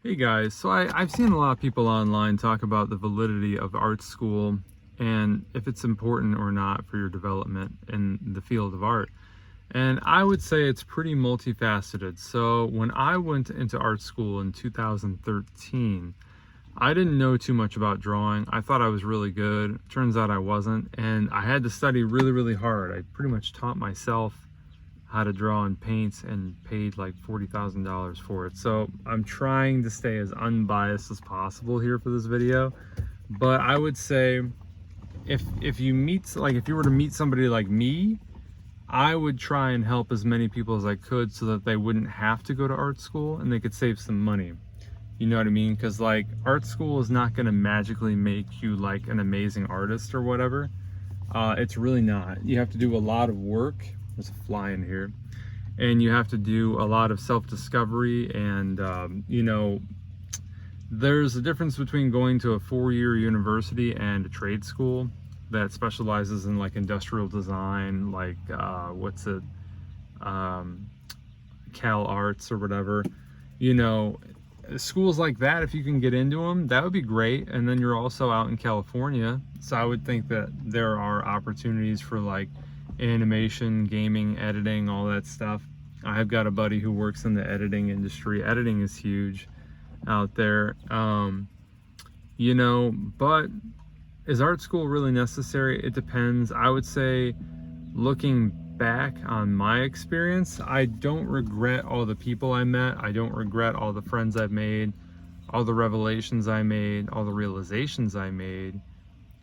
Hey guys, so I've seen a lot of people online talk about the validity of art school and if it's important or not for your development in the field of art. And I would say it's pretty multifaceted. So when I went into art school in 2013, I didn't know too much about drawing. I thought I was really good. Turns out I wasn't. And I had to study really, really hard. I pretty much taught myself how to draw and paint and paid like $40,000 for it. So I'm trying to stay as unbiased as possible here for this video. But I would say if you meet, like if you were to meet somebody like me, I would try and help as many people as I could so that they wouldn't have to go to art school and they could save some money. You know what I mean? Because like art school is not going to magically make you like an amazing artist or whatever. It's really not. You have to do a lot of work. There's a fly in here. And you have to do a lot of self-discovery and, there's a difference between going to a 4-year university and a trade school that specializes in like industrial design, like, Cal Arts or whatever. Schools like that, if you can get into them, that would be great. And then you're also out in California. So I would think that there are opportunities for like animation, gaming, editing, all that stuff. I have got a buddy who works in the editing industry. Editing is huge out there. But is art school really necessary? It depends. I would say, looking back on my experience, I don't regret all the people I met. I don't regret all the friends I've made, all the revelations I made, all the realizations I made,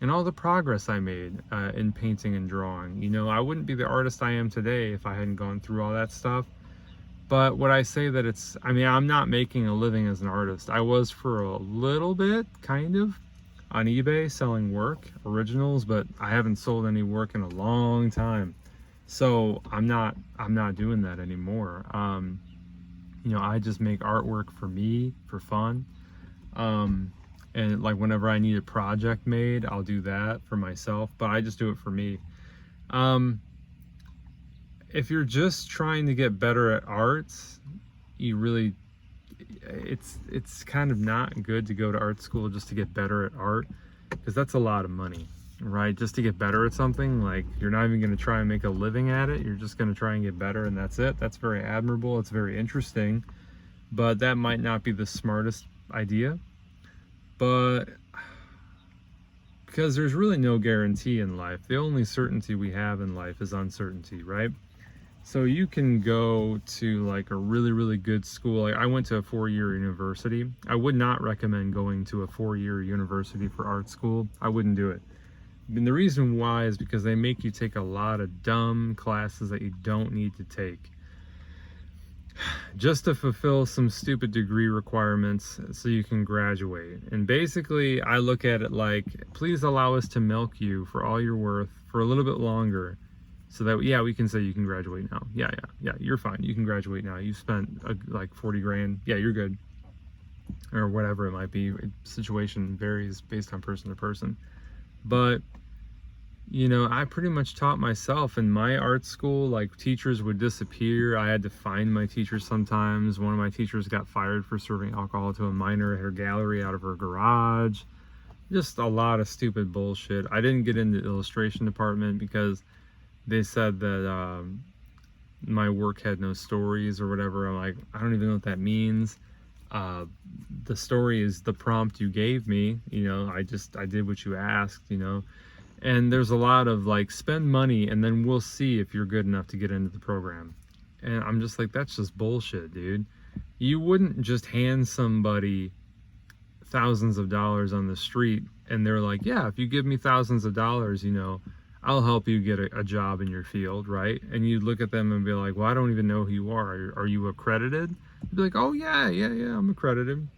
and all the progress I made in painting and drawing. I wouldn't be the artist I am today if I hadn't gone through all that stuff. But would I say that I'm not making a living as an artist. I was for a little bit, kind of, on eBay selling work, originals, but I haven't sold any work in a long time. So I'm not doing that anymore. I just make artwork for me, for fun. And like whenever I need a project made, I'll do that for myself, but I just do it for me. If you're just trying to get better at arts, it's kind of not good to go to art school just to get better at art, because that's a lot of money, right? Just to get better at something, like you're not even going to try and make a living at it. You're just going to try and get better, and that's it. That's very admirable. It's very interesting, but that might not be the smartest idea. But because there's really no guarantee in life. The only certainty we have in life is uncertainty, right? So you can go to like a really, really good school. Like I went to a 4-year university. I would not recommend going to a 4-year university for art school. I wouldn't do it. And the reason why is because they make you take a lot of dumb classes that you don't need to take, just to fulfill some stupid degree requirements so you can graduate. And basically, I look at it like, please allow us to milk you for all you're worth for a little bit longer, so that, yeah, we can say you can graduate now. Yeah, you're fine. You can graduate now. You spent like 40 grand. Yeah, you're good. Or whatever it might be. Situation varies based on person to person. But I pretty much taught myself in my art school. Like teachers would disappear. I had to find my teachers sometimes. One of my teachers got fired for serving alcohol to a minor at her gallery out of her garage. Just a lot of stupid bullshit. I didn't get into the illustration department because they said that my work had no stories or whatever. I'm like, I don't even know what that means. The story is the prompt you gave me. I did what you asked, And there's a lot of like, spend money and then we'll see if you're good enough to get into the program. And I'm just like, that's just bullshit, dude. You wouldn't just hand somebody thousands of dollars on the street and they're like, yeah, if you give me thousands of dollars, I'll help you get a job in your field, right? And you'd look at them and be like, well, I don't even know who you are. Are you accredited? You'd be like, oh yeah, I'm accredited.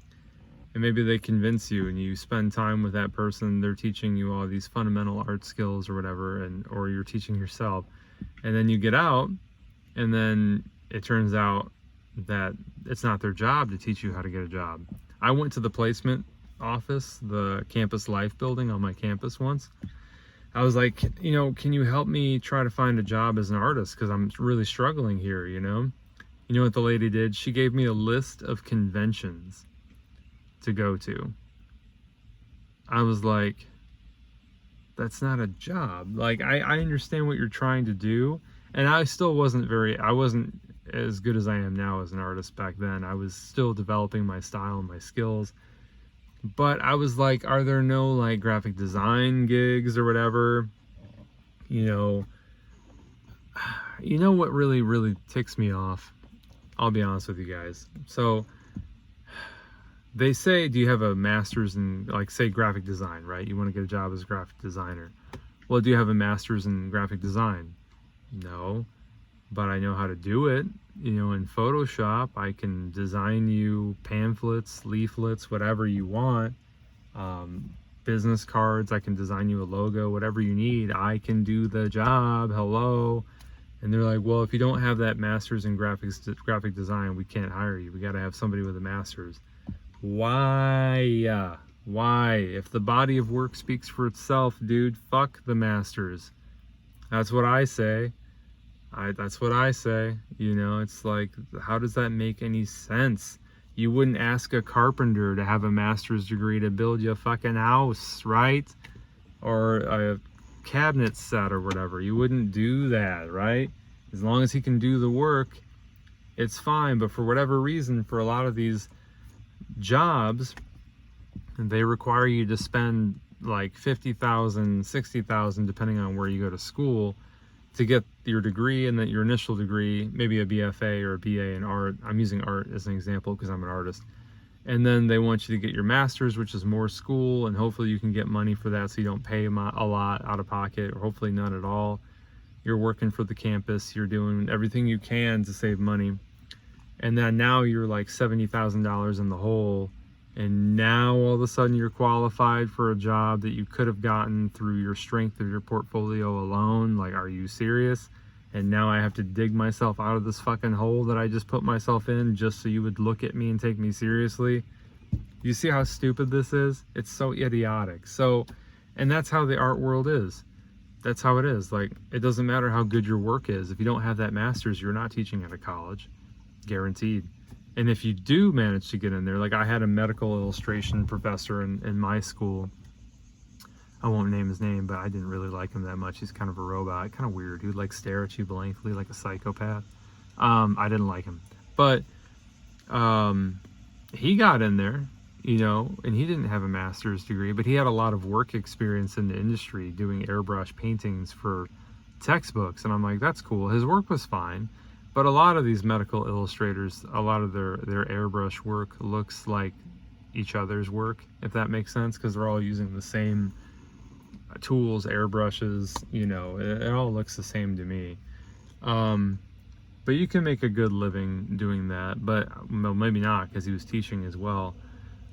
And maybe they convince you and you spend time with that person. They're teaching you all these fundamental art skills or whatever, or you're teaching yourself. And then you get out and then it turns out that it's not their job to teach you how to get a job. I went to the placement office, the Campus Life building on my campus once. I was like, can you help me try to find a job as an artist? Because I'm really struggling here, You know what the lady did? She gave me a list of conventions to go to. I was like, that's not a job. Like, I understand what you're trying to do. And I wasn't as good as I am now as an artist back then. I was still developing my style and my skills. But I was like, are there no like graphic design gigs or whatever? You know what really, really ticks me off? I'll be honest with you guys. So they say, do you have a master's in, like, say, graphic design, right? You want to get a job as a graphic designer. Well, do you have a master's in graphic design? No, but I know how to do it. In Photoshop, I can design you pamphlets, leaflets, whatever you want. Business cards, I can design you a logo, whatever you need. I can do the job. Hello. And they're like, well, if you don't have that master's in graphic design, we can't hire you. We got to have somebody with a master's. Why? Why? If the body of work speaks for itself, dude, fuck the masters. That's what I say. That's what I say. It's like, how does that make any sense? You wouldn't ask a carpenter to have a master's degree to build you a fucking house, right? Or a cabinet set or whatever. You wouldn't do that, right? As long as he can do the work, it's fine. But for whatever reason, for a lot of these jobs, they require you to spend like $50,000, $60,000, depending on where you go to school, to get your degree, and then your initial degree, maybe a BFA or a BA in art. I'm using art as an example because I'm an artist. And then they want you to get your master's, which is more school, and hopefully you can get money for that so you don't pay a lot out of pocket, or hopefully none at all. You're working for the campus, you're doing everything you can to save money. And then now you're like $70,000 in the hole, and now all of a sudden you're qualified for a job that you could have gotten through your strength of your portfolio alone. Like, are you serious? And now I have to dig myself out of this fucking hole that I just put myself in just so you would look at me and take me seriously? You see how stupid this is? It's so idiotic. And that's how the art world is. That's how it is. Like, it doesn't matter how good your work is. If you don't have that master's, you're not teaching at a college. Guaranteed. And if you do manage to get in there, like I had a medical illustration professor in my school. I won't name his name, but I didn't really like him that much. He's kind of a robot, kind of weird. He would like stare at you blankly like a psychopath. I didn't like him. But he got in there, and he didn't have a master's degree, but he had a lot of work experience in the industry doing airbrush paintings for textbooks. And I'm like, that's cool. His work was fine. But a lot of these medical illustrators, a lot of their airbrush work looks like each other's work, if that makes sense, because they're all using the same tools, airbrushes, it all looks the same to me. But you can make a good living doing that, but well, maybe not, because he was teaching as well.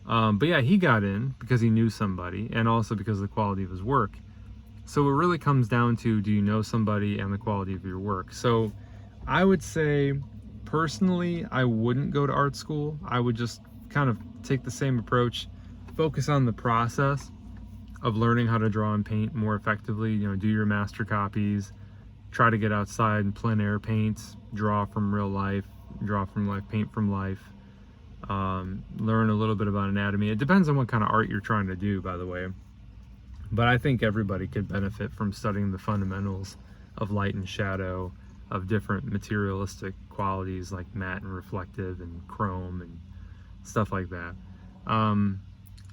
But yeah, he got in because he knew somebody, and also because of the quality of his work. So it really comes down to, do you know somebody and the quality of your work? So I would say, personally, I wouldn't go to art school. I would just kind of take the same approach, focus on the process of learning how to draw and paint more effectively. Do your master copies, try to get outside and plein air paint, draw from real life, draw from life, paint from life, learn a little bit about anatomy. It depends on what kind of art you're trying to do, by the way. But I think everybody could benefit from studying the fundamentals of light and shadow, of different materialistic qualities like matte and reflective and chrome and stuff like that.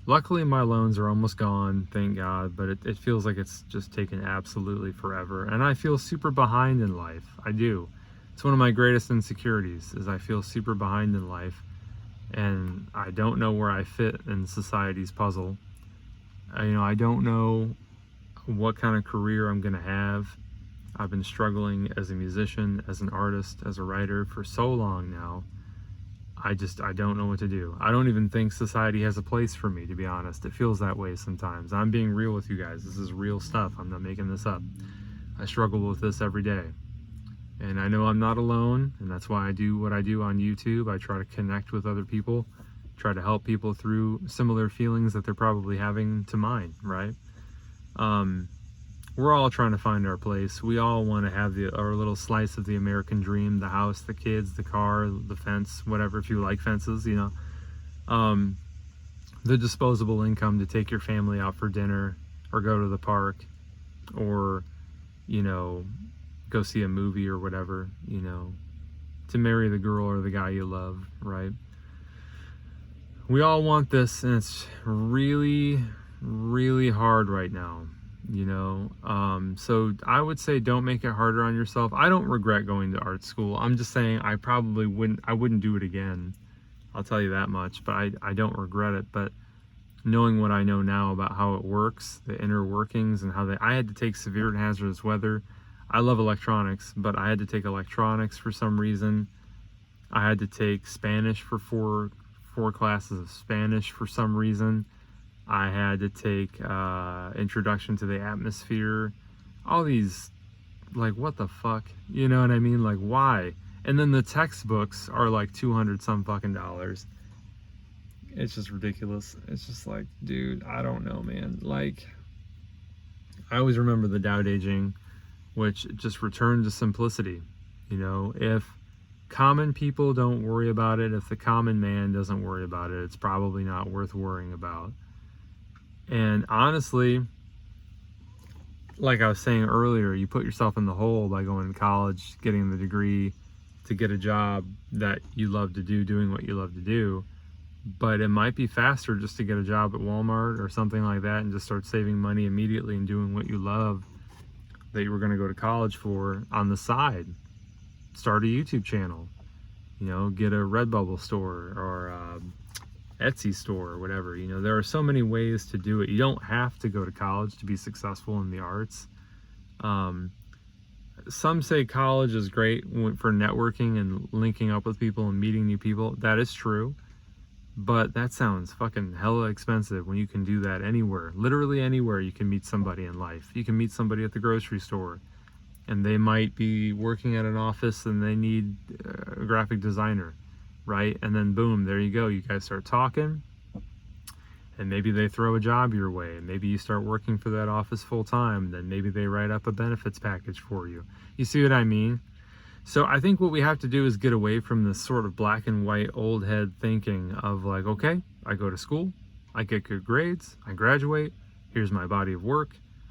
Luckily my loans are almost gone, thank God, but it feels like it's just taken absolutely forever. And I feel super behind in life. I do. It's one of my greatest insecurities, is I feel super behind in life, and I don't know where I fit in society's puzzle. I don't know what kind of career I'm gonna have. I've been struggling as a musician, as an artist, as a writer for so long now. I don't know what to do. I don't even think society has a place for me, to be honest. It feels that way sometimes. I'm being real with you guys. This is real stuff. I'm not making this up. I struggle with this every day. And I know I'm not alone, and that's why I do what I do on YouTube. I try to connect with other people, try to help people through similar feelings that they're probably having to mine, right? We're all trying to find our place. We all want to have our little slice of the American dream, the house, the kids, the car, the fence, whatever, if you like fences, the disposable income to take your family out for dinner or go to the park or, you know, go see a movie or whatever, you know, to marry the girl or the guy you love, right? We all want this, and it's really, really hard right now, you know. So I would say don't make it harder on yourself. I don't regret going to art school. I'm just saying I wouldn't do it again. I'll tell you that much, but I don't regret it. But knowing what I know now about how it works, the inner workings, and I had to take severe and hazardous weather. I love electronics, but I had to take electronics for some reason. I had to take Spanish for four classes of Spanish for some reason. I had to take Introduction to the Atmosphere. All these, like, what the fuck? You know what I mean? Like, why? And then the textbooks are like $200 some fucking dollars. It's just ridiculous. It's just like, dude, I don't know, man. Like, I always remember the Tao Te Ching, which just returned to simplicity. You know, if common people don't worry about it, if the common man doesn't worry about it, it's probably not worth worrying about. And honestly, like I was saying earlier, you put yourself in the hole by going to college, getting the degree to get a job that you love to do, doing what you love to do. But it might be faster just to get a job at Walmart or something like that and just start saving money immediately and doing what you love that you were going to go to college for on the side. Start a YouTube channel, you know, get a Redbubble store or Etsy store or whatever. You know, there are so many ways to do it. You don't have to go to college to be successful in the arts. Some say college is great for networking and linking up with people and meeting new people. That is true. But that sounds fucking hella expensive when you can do that anywhere. Literally anywhere you can meet somebody in life. You can meet somebody at the grocery store, and they might be working at an office and they need a graphic designer, right? And then boom, there you go. You guys start talking, and maybe they throw a job your way, and maybe you start working for that office full time. Then maybe they write up a benefits package for you. You see what I mean? So I think what we have to do is get away from this sort of black and white old head thinking of like, okay, I go to school, I get good grades, I graduate, here's my body of work,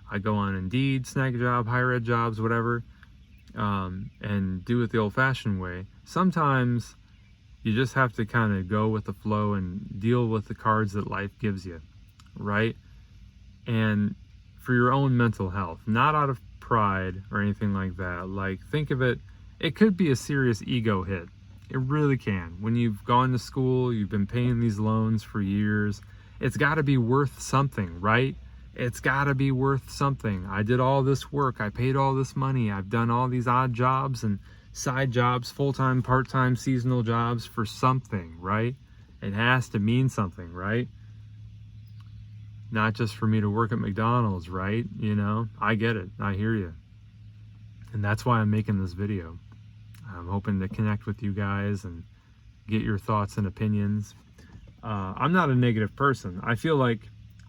I go on Indeed, snag a job, higher ed jobs, whatever, and do it the old fashioned way. Sometimes you just have to kind of go with the flow and deal with the cards that life gives you, right? And for your own mental health, not out of pride or anything like that. Like, think of it, it could be a serious ego hit. It really can. When you've gone to school, you've been paying these loans for years, it's got to be worth something, right? It's got to be worth something. I did all this work, I paid all this money, I've done all these odd jobs and side jobs, full-time, part-time, seasonal jobs for something, right? It has to mean something, right? Not just for me to work at McDonald's, right? You know, I get it, I hear you. And that's why I'm making this video. I'm hoping to connect with you guys and get your thoughts and opinions. I'm not a negative person. I feel like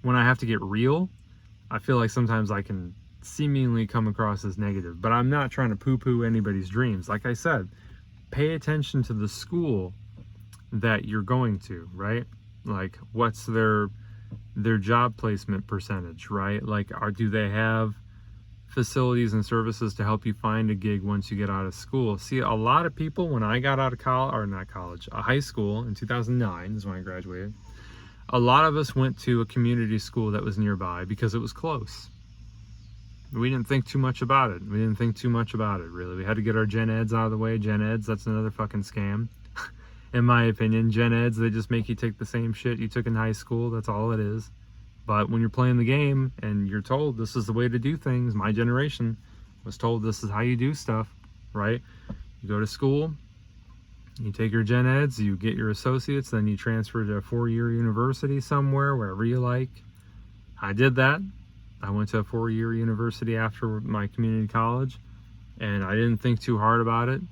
when I have to get real, I feel like sometimes I can seemingly come across as negative, but I'm not trying to poo-poo anybody's dreams. Like I said, pay attention to the school that you're going to, right? Like, what's their job placement percentage, right? Like, do they have facilities and services to help you find a gig once you get out of school? See, a lot of people, when I got out of college, or not college, high school in 2009 is when I graduated, a lot of us went to a community school that was nearby because it was close. We didn't think too much about it. We didn't think too much about it, really. We had to get our gen eds out of the way. Gen eds, that's another fucking scam. In my opinion, gen eds, they just make you take the same shit you took in high school. That's all it is. But when you're playing the game and you're told this is the way to do things, my generation was told this is how you do stuff, right? You go to school, you take your gen eds, you get your associates, then you transfer to a 4-year university somewhere, wherever you like. I did that. I went to a 4-year university after my community college, and I didn't think too hard about it.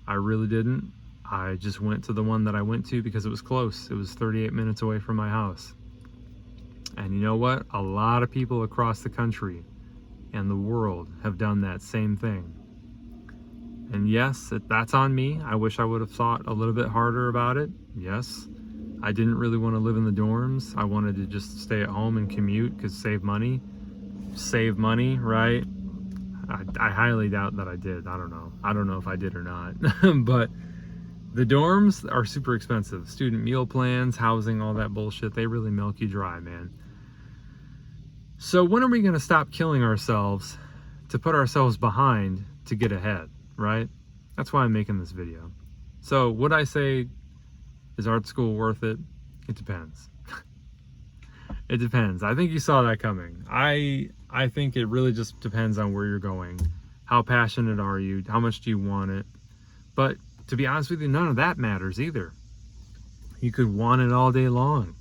I really didn't. I just went to the one that I went to because it was close. It was 38 minutes away from my house. And you know what? A lot of people across the country and the world have done that same thing. And yes, that's on me. I wish I would have thought a little bit harder about it. Yes. I didn't really want to live in the dorms. I wanted to just stay at home and commute because save money, right? I highly doubt that I did. I don't know if I did or not. But the dorms are super expensive. Student meal plans, housing, all that bullshit, they really milk you dry, man. So when are we going to stop killing ourselves to put ourselves behind to get ahead, right? That's why I'm making this video. So would I say, is art school worth it? It depends. It depends. I think you saw that coming. I think it really just depends on where you're going. How passionate are you? How much do you want it? But to be honest with you, none of that matters either. You could want it all day long.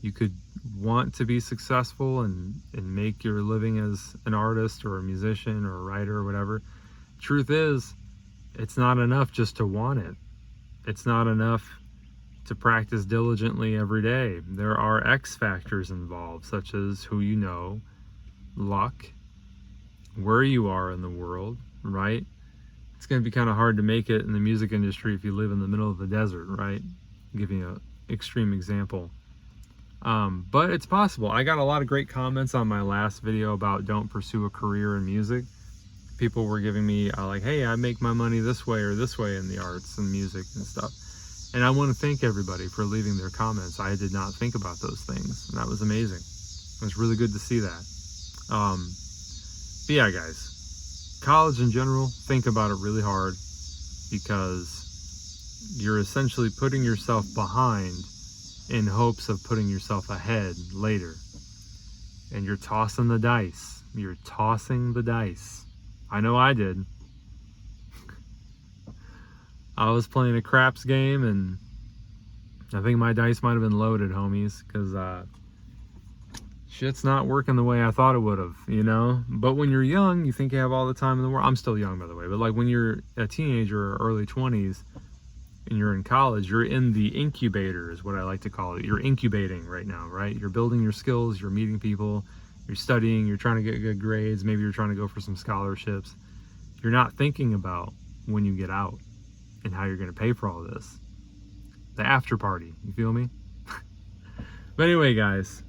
You could want to be successful and make your living as an artist or a musician or a writer or whatever. Truth is, it's not enough just to want it. It's not enough to practice diligently every day. There are X factors involved, such as who you know, luck, where you are in the world, right? It's going to be kind of hard to make it in the music industry if you live in the middle of the desert, right? I'll give you an extreme example. But it's possible. I got a lot of great comments on my last video about don't pursue a career in music. People were giving me like, hey, I make my money this way or this way in the arts and music and stuff. And I want to thank everybody for leaving their comments. I did not think about those things. And that was amazing. It was really good to see that. But yeah, guys, college in general, think about it really hard, because you're essentially putting yourself behind in hopes of putting yourself ahead later. And you're tossing the dice. You're tossing the dice. I know I did. I was playing a craps game, and I think my dice might have been loaded, homies, because shit's not working the way I thought it would have, you know? But when you're young, you think you have all the time in the world. I'm still young, by the way, but like when you're a teenager or early 20s and you're in college, you're in the incubator is what I like to call it. You're incubating right now, right? You're building your skills, you're meeting people, you're studying, you're trying to get good grades, maybe you're trying to go for some scholarships. You're not thinking about when you get out and how you're going to pay for all this. The after party, you feel me? But anyway, guys,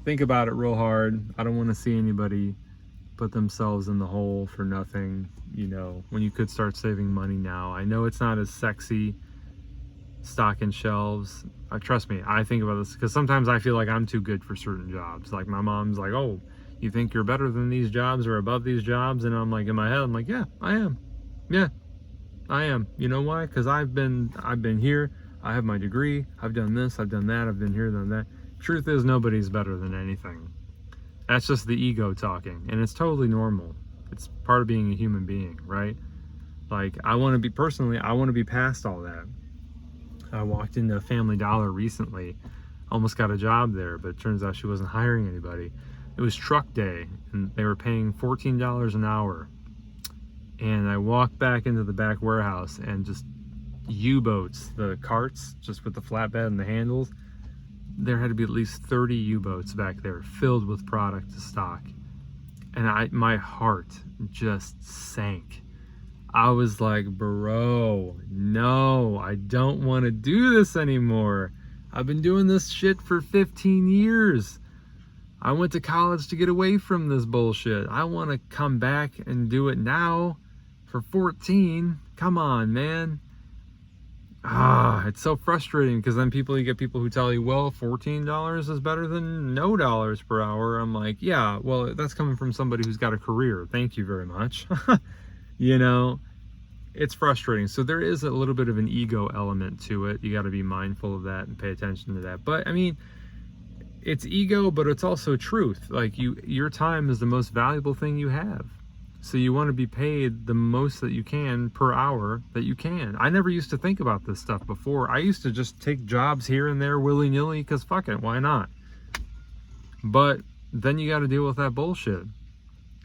think about it real hard. I don't want to see anybody put themselves in the hole for nothing, you know, when you could start saving money now. I know it's not as sexy, stocking shelves. Trust me, I think about this because sometimes I feel like I'm too good for certain jobs. Like my mom's like, oh, you think you're better than these jobs or above these jobs? And I'm like, in my head, I'm like, yeah, I am. Yeah, I am. You know why? Because I've been here. I have my degree. I've done this. I've done that. I've been here, done that. Truth is, nobody's better than anything. That's just the ego talking, and it's totally normal. It's part of being a human being, right? Like, I want to be past all that. I walked into Family Dollar recently, almost got a job there, but it turns out she wasn't hiring anybody. It was truck day, and they were paying $14 an hour. And I walked back into the back warehouse, and just U-boats, the carts, just with the flatbed and the handles, there had to be at least 30 U-boats back there filled with product to stock. And my heart just sank. I was like, bro, no, I don't want to do this anymore. I've been doing this shit for 15 years. I went to college to get away from this bullshit. I want to come back and do it now for 14. Come on, man. It's so frustrating because then you get people who tell you, well, $14 is better than no dollars per hour. I'm like, yeah, well, that's coming from somebody who's got a career. Thank you very much. You know, it's frustrating. So there is a little bit of an ego element to it. You got to be mindful of that and pay attention to that. But I mean, it's ego, but it's also truth. Like your time is the most valuable thing you have. So you want to be paid the most that you can per hour that you can. I never used to think about this stuff before. I used to just take jobs here and there willy-nilly because fuck it, why not? But then you got to deal with that bullshit.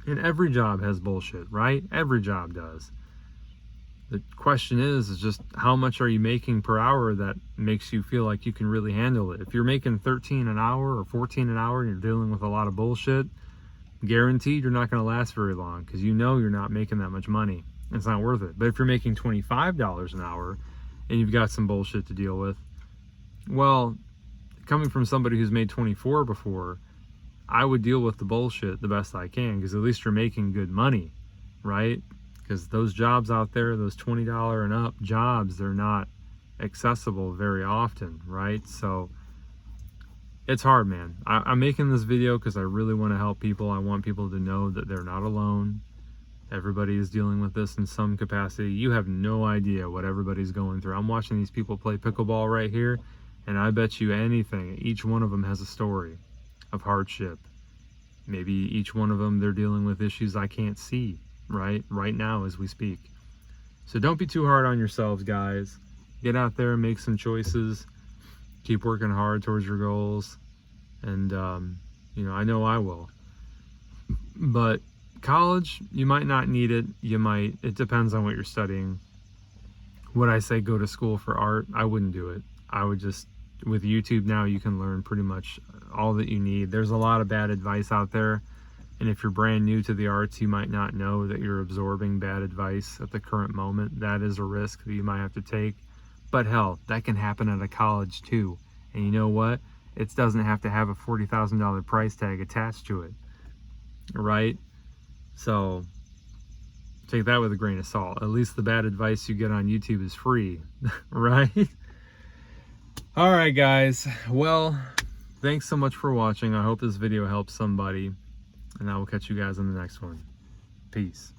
And every job has bullshit, right? Every job does. The question is just how much are you making per hour that makes you feel like you can really handle it? If you're making 13 an hour or 14 an hour and you're dealing with a lot of bullshit, guaranteed you're not going to last very long because you know you're not making that much money. It's not worth it. But if you're making $25 an hour and you've got some bullshit to deal with, Well, coming from somebody who's made 24 before, I would deal with the bullshit the best I can, because at least you're making good money, right? Because those jobs out there, those $20 and up jobs, they're not accessible very often, right? So it's hard, man. I'm making this video because I really want to help people. I want people to know that they're not alone. Everybody is dealing with this in some capacity. You have no idea what everybody's going through. I'm watching these people play pickleball right here, and I bet you anything, each one of them has a story of hardship. Maybe each one of them, they're dealing with issues I can't see right now as we speak. So don't be too hard on yourselves, guys. Get out there and make some choices. Keep working hard towards your goals. And, you know I will. But college, you might not need it. You might. It depends on what you're studying. Would I say go to school for art? I wouldn't do it. I would just, with YouTube now, you can learn pretty much all that you need. There's a lot of bad advice out there. And if you're brand new to the arts, you might not know that you're absorbing bad advice at the current moment. That is a risk that you might have to take. But hell, that can happen at a college too. And you know what? It doesn't have to have a $40,000 price tag attached to it, right? So take that with a grain of salt. At least the bad advice you get on YouTube is free, right? All right, guys. Well, thanks so much for watching. I hope this video helps somebody, and I will catch you guys in the next one. Peace.